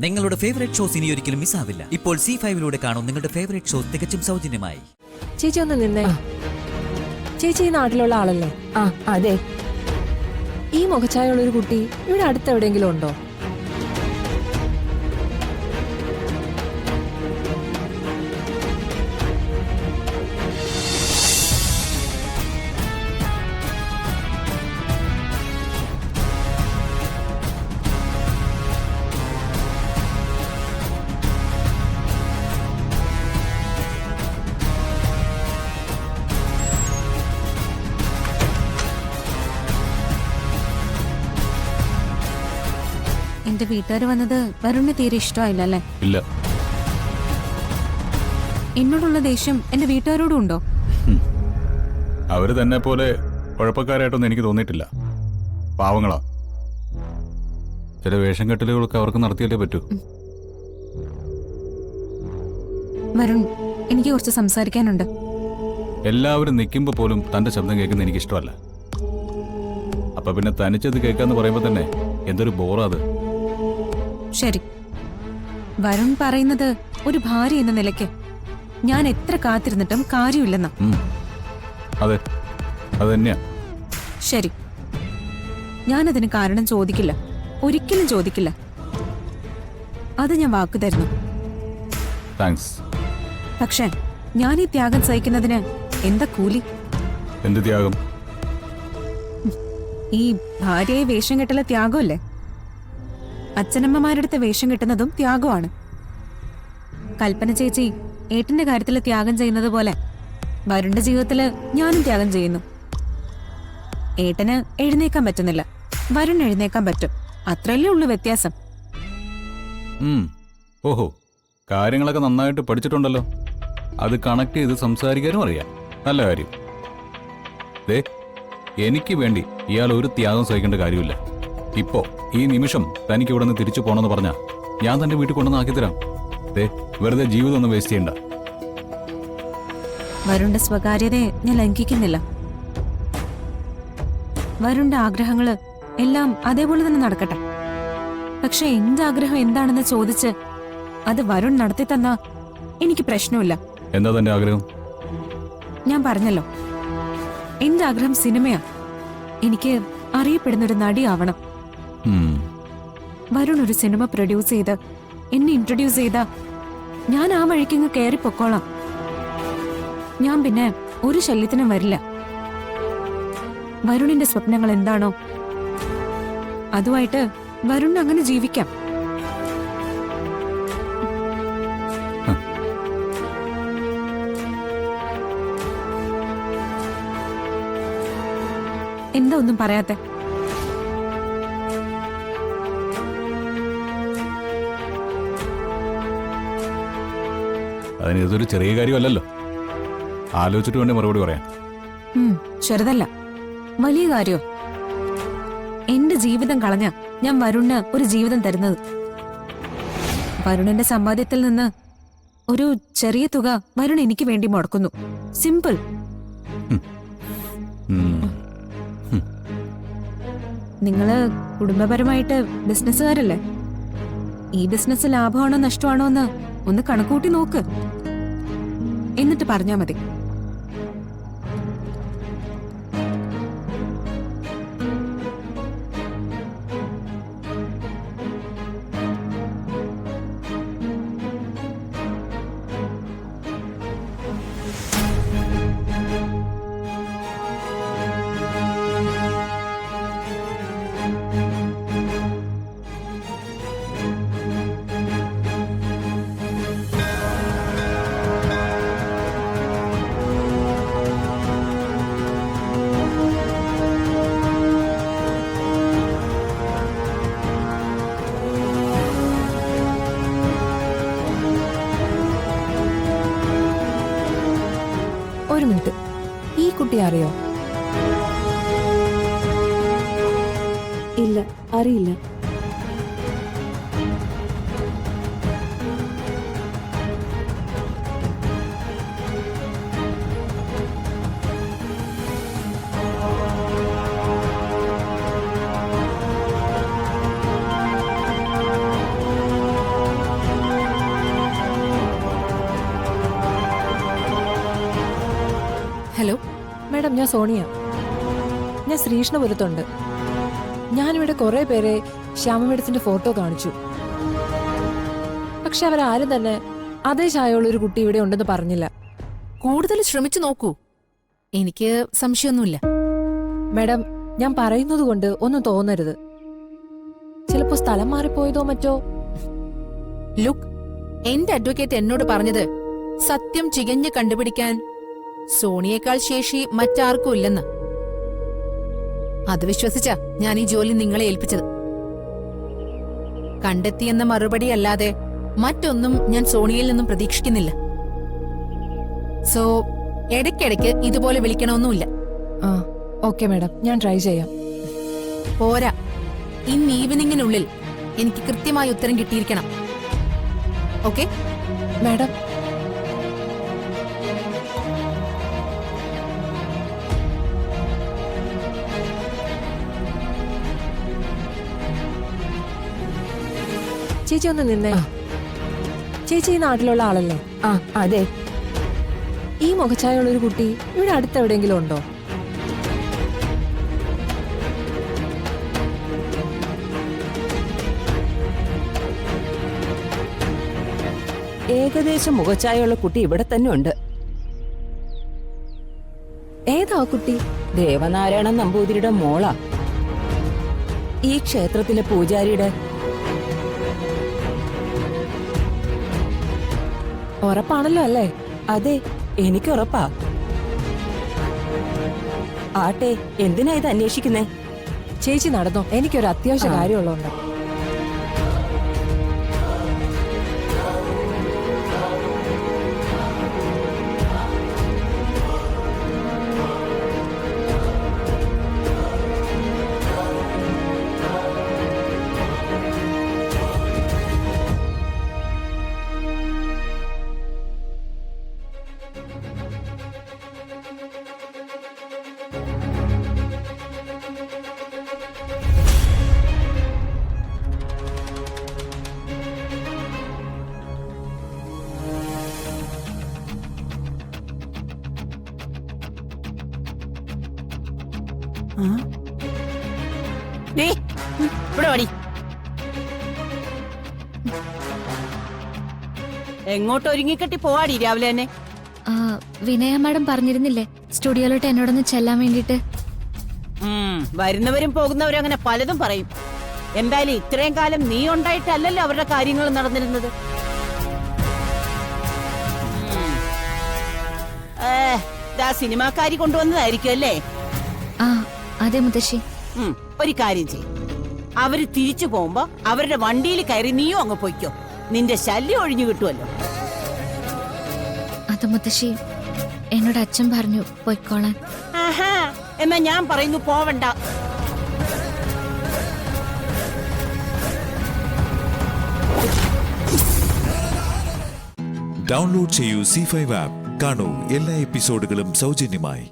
നിങ്ങളുടെ favourite shows ഇനി ഒരിക്കലും മിസ്സാവില്ല. ഇപ്പോൾ C5 കാണും നിങ്ങളുടെ ഫേവറേറ്റ് ഷോസ് തികച്ചും സൗജന്യമായി. ചേച്ചി ഒന്ന് നിന്നേ. ചേച്ചി ഈ നാട്ടിലുള്ള ആളല്ലേ? ആ അതെ. ഈ മുഖഛായുള്ള ഒരു കുട്ടി ഇവിടെ അടുത്തെവിടെയെങ്കിലും ഉണ്ടോ? എന്റെ വീട്ടുകാര് വന്നത് വരുണിന് തീരെ ഇഷ്ടമായില്ലല്ലേ? ഇല്ല. എന്നോടുള്ള ദേഷ്യം എന്റെ വീട്ടുകാരോടും ഉണ്ടോ? അവര് തന്നെ പോലെ കുഴപ്പക്കാരായിട്ടൊന്നും എനിക്ക് തോന്നിയിട്ടില്ല. പാവങ്ങളാ. ചില വേഷം കെട്ടലുകളൊക്കെ അവർക്ക് നടത്തിയല്ലേ പറ്റൂ. വരുൺ, എനിക്ക് കുറച്ച് സംസാരിക്കാനുണ്ട്. എല്ലാവരും നിൽക്കുമ്പോ പോലും തന്റെ ശബ്ദം കേൾക്കുന്ന എനിക്ക് ഇഷ്ടമല്ല. അപ്പൊ പിന്നെ തനിച്ചത് കേൾക്കാന്ന് പറയുമ്പോ തന്നെ എന്തൊരു ബോറാത്. ശരി, വരുൺ പറയുന്നത് ഒരു ഭാര്യ എന്ന നിലയ്ക്ക് ഞാൻ എത്ര കാത്തിരുന്നിട്ടും കാര്യമില്ലെന്ന. അതെ, അത് തന്നെയാ. ശരി, ഞാനതിന് കാരണം ചോദിക്കില്ല, ഒരിക്കലും ചോദിക്കില്ല. അത് ഞാൻ വാക്കു തരുന്നു. താങ്ക്സ്. പക്ഷേ ഞാൻ ഈ ത്യാഗം സഹിക്കുന്നതിന് എന്താ കൂലി? എന്ത് ത്യാഗം? ഈ ഭാര്യയെ വേഷം കെട്ടല ത്യാഗമല്ലേ? അച്ഛനമ്മമാരടുത്ത് വേഷം കെട്ടുന്നതും ത്യാഗമാണ്. കൽപ്പന ചേച്ചി ഏട്ടന്റെ കാര്യത്തിൽ ത്യാഗം ചെയ്യുന്നത് പോലെ വരുണിന്റെ ജീവിതത്തില് ഞാനും ത്യാഗം ചെയ്യുന്നു. ഏട്ടന് എഴുന്നേക്കാൻ പറ്റുന്നില്ല, വരുൺ എഴുന്നേക്കാൻ പറ്റും. അത്രയല്ലേ ഉള്ളു വ്യത്യാസം. ഓഹോ, കാര്യങ്ങളൊക്കെ നന്നായിട്ട് പഠിച്ചിട്ടുണ്ടല്ലോ. അത് കണക്ട് ചെയ്ത് സംസാരിക്കാനും അറിയാം. നല്ല കാര്യം. ദേ, എനിക്ക് വേണ്ടി ഇയാൾ ഒരു ത്യാഗം സഹിക്കേണ്ട കാര്യമില്ല. ഇപ്പോ ഈ നിമിഷം തനിക്ക് ഇവിടെ നിന്ന് തിരിച്ചു പോകണമെന്ന് പറഞ്ഞാ ഞാൻ തന്റെ വീട്ടിൽ കൊണ്ടുവന്ന് ആക്കി തരാം. ദേ, വെറുതെ ജീവിതം ഒന്നും വേസ്റ്റ് ചെയ്യണ്ട. വരുണിന്റെ സ്വകാര്യതയെ ഞാൻ ലംഘിക്കുന്നില്ല. വരുണിന്റെ ആഗ്രഹങ്ങള് എല്ലാം അതേപോലെ തന്നെ നടക്കട്ടെ. പക്ഷെ എന്റെ ആഗ്രഹം എന്താണെന്ന് ചോദിച്ച് അത് വരുൺ നടത്തി തന്നാ എനിക്ക് പ്രശ്നമില്ല. എന്താ തന്റെ ആഗ്രഹം? ഞാൻ പറഞ്ഞല്ലോ, എന്റെ ആഗ്രഹം സിനിമയാ. എനിക്ക് അറിയപ്പെടുന്നൊരു നടിയാവണം. വരുൺ ഒരു സിനിമ പ്രൊഡ്യൂസ് ചെയ്ത് എന്നെ ഇൻട്രൊഡ്യൂസ് ചെയ്ത ഞാൻ ആ വഴിക്കങ്ങ് കയറി പൊക്കോളാം. ഞാൻ പിന്നെ ഒരു ശല്യത്തിനും വരില്ല. വരുണിന്റെ സ്വപ്നങ്ങൾ എന്താണോ അതുമായിട്ട് വരുൺ അങ്ങനെ ജീവിക്കാം. എന്താ ഒന്നും പറയാത്തെ? അതിന് ഇതൊരു ചെറിയ കാര്യമല്ലല്ലോ. ആലോചിച്ചിട്ട് വേണ്ടി മറുപടി പറയാം. ചെറുതല്ല, വലിയ കാര്യോ. എന്റെ ജീവിതം കളഞ്ഞ ഞാൻ വരുണിന് ഒരു ജീവിതം തരുന്നത്. വരുണിന്റെ സമ്പാദ്യത്തിൽ നിന്ന് ഒരു ചെറിയ തുക വരുൺ എനിക്ക് വേണ്ടി മുടക്കുന്നു. സിമ്പിൾ. നിങ്ങള് കുടുംബപരമായിട്ട് ബിസിനസ്സുകാരല്ലേ? ഈ ബിസിനസ് ലാഭമാണോ നഷ്ടമാണോ എന്ന് ഒന്ന് കണക്കൂട്ടി നോക്ക്, എന്നിട്ട് പറഞ്ഞാ മതി. ഒരു മിനിറ്റ്, ഈ കുട്ടി അറിയോ? ഇല്ല, അറിയില്ല. ഞാൻ സോണിയ. ഞാൻ ശ്രീകൃഷ്ണപുരത്തുണ്ട്. ഞാനിവിടെ കുറെ പേരെ ശ്യാമമേഡത്തിന്റെ ഫോട്ടോ കാണിച്ചു. പക്ഷെ അവരാരും തന്നെ അതേ ചായയുള്ള ഒരു കുട്ടി ഇവിടെ ഉണ്ടെന്ന് പറഞ്ഞില്ല. കൂടുതൽ ശ്രമിച്ചു നോക്കൂ. എനിക്ക് സംശയമൊന്നുമില്ല. മാഡം, ഞാൻ പറയുന്നത് കൊണ്ട് ഒന്നും തോന്നരുത്. ചിലപ്പോ സ്ഥലം മാറിപ്പോയതോ മറ്റോ. ലുക്ക്, എന്റെ അഡ്വക്കേറ്റ് എന്നോട് പറഞ്ഞത് സത്യം ചികഞ്ഞ് കണ്ടുപിടിക്കാൻ സോണിയേക്കാൾ ശേഷി മറ്റാർക്കും ഇല്ലെന്ന്. അത് വിശ്വസിച്ച ഞാൻ ഈ ജോലി നിങ്ങളെ ഏൽപ്പിച്ചത്. കണ്ടെത്തിയെന്ന മറുപടി അല്ലാതെ മറ്റൊന്നും ഞാൻ സോണിയയിൽ നിന്നും പ്രതീക്ഷിക്കുന്നില്ല. സോ ഇടയ്ക്കിടയ്ക്ക് ഇതുപോലെ വിളിക്കണമെന്നുമില്ല. ആ ഓക്കെ മാഡം, ഞാൻ ട്രൈ ചെയ്യാം. പോരാ, ഇന്ന് ഈവനിങ്ങിനുള്ളിൽ എനിക്ക് കൃത്യമായ ഉത്തരം കിട്ടിയിരിക്കണം. ഓക്കെ മാഡം, ചേച്ചി ഒന്ന് നിന്നേ. ചേച്ചി ഈ നാട്ടിലുള്ള ആളല്ലേ? ആ അതെ. ഈ മുഖഛായുള്ള ഒരു കുട്ടി ഇവിടെ അടുത്തെവിടെയെങ്കിലും ഉണ്ടോ? ഏകദേശം മുഖച്ചായുള്ള കുട്ടി ഇവിടെ തന്നെ ഉണ്ട്. ഏതാ ആ കുട്ടി? ദേവനാരായണൻ നമ്പൂതിരിയുടെ മോളാ. ഈ ക്ഷേത്രത്തിലെ പൂജാരിയുടെ. ഉറപ്പാണല്ലോ അല്ലേ? അതെ, എനിക്കുറപ്പാ. ആട്ടെ, എന്തിനാ ഇത് അന്വേഷിക്കുന്നേ? ചേച്ചി നടന്നോ, എനിക്കൊരു അത്യാവശ്യ കാര്യമുള്ളതുണ്ട്. ഇവിടെ വടി. എങ്ങോട്ട് ഒരുങ്ങിക്കെട്ടി പോവാടി രാവിലെ തന്നെ? വിനയ മാഡം പറഞ്ഞിരുന്നില്ലേ സ്റ്റുഡിയോയിലോട്ട് എന്നോടൊന്ന് ചെല്ലാൻ വേണ്ടിട്ട്. വരുന്നവരും പോകുന്നവരും അങ്ങനെ പലതും പറയും. എന്തായാലും ഇത്രയും കാലം നീ ഉണ്ടായിട്ടല്ലല്ലോ അവരുടെ കാര്യങ്ങൾ നടന്നിരുന്നത്. സിനിമാക്കാരി കൊണ്ടുവന്നതായിരിക്കും അല്ലേ? ആ അതെ മുത്തശ്ശി. ഒരു കാര്യം ചെയ്യും, അവര് തിരിച്ചു പോകുമ്പോ അവരുടെ വണ്ടിയിൽ കയറി നീയും അങ്ങ് പൊയ്ക്കോ. നിന്റെ ശല്യം ഒഴിഞ്ഞു കിട്ടുമല്ലോ. അത് മുത്തശ്ശി എന്നോട് അച്ഛൻ പറഞ്ഞു പൊയ്ക്കോളാൻ. എന്നാ ഞാൻ പറയുന്നു പോവണ്ട. ഡൗൺലോഡ് ചെയ്യൂ C5 ആപ്പ്. കാണൂ എല്ലാ എപ്പിസോഡുകളും സൗജന്യമായി.